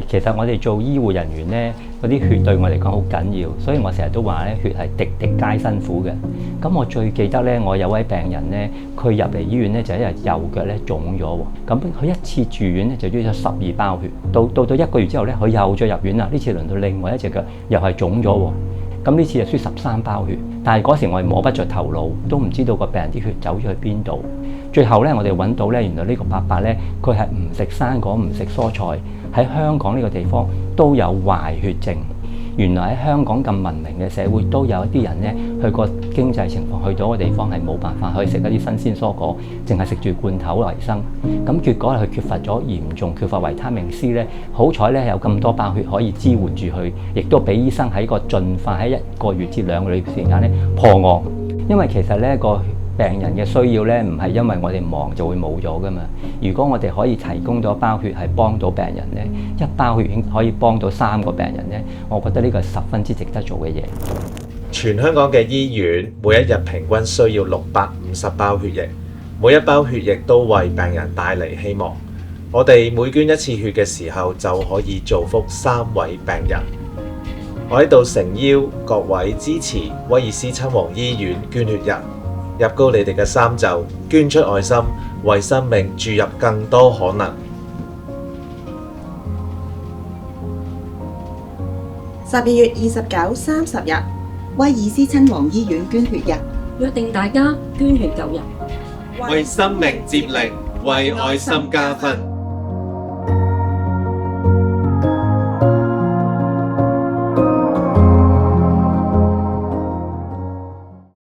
其實我哋做醫護人員呢，嗰啲血對我嚟講好緊要，所以我成日都話咧，血係滴滴皆辛苦嘅。咁我最記得咧，我有位病人咧，佢入嚟醫院咧就因為右腳咧腫咗喎，咁佢一次住院咧就要咗12包血，到1個月之後咧，佢又再入院啦，呢次輪到另外一隻腳又係腫咗喎。咁呢次就輸13包血，但係嗰時我係摸不着頭腦，都唔知道個病人啲血走咗去邊度。最後咧，我哋揾到咧，原來呢個伯伯咧，佢係唔食生果、唔食蔬菜，喺香港呢個地方都有壞血症。原來喺香港咁文明嘅社會，都有一啲人咧，佢個經濟情況去到個地方係冇辦法可以食一啲新鮮蔬果，淨係食住罐頭為生。咁結果佢缺乏咗嚴重缺乏維他命 C 咧，好彩咧有咁多包血可以支援住佢，亦都俾醫生喺個盡快喺1個月至2個月時間咧破案。因為其實呢個病人嘅需要咧，唔係因為我哋忙就會冇咗噶嘛。如果我哋可以提供咗包血係幫到病人咧，一包血已經可以幫到3個病人咧，我覺得呢個係十分之值得做嘅嘢。全香港嘅醫院每一日平均需要650包血液，每一包血液都為病人帶嚟希望。我哋每捐一次血嘅時候，就可以造福3位病人。我喺度誠邀各位支持威爾斯親王醫院捐血日，入高你哋嘅衫袖，捐出愛心，為生命注入更多可能。12月29、30日，威爾斯親王醫院捐血日，約定大家捐血救人，為生命接力，為愛心加分。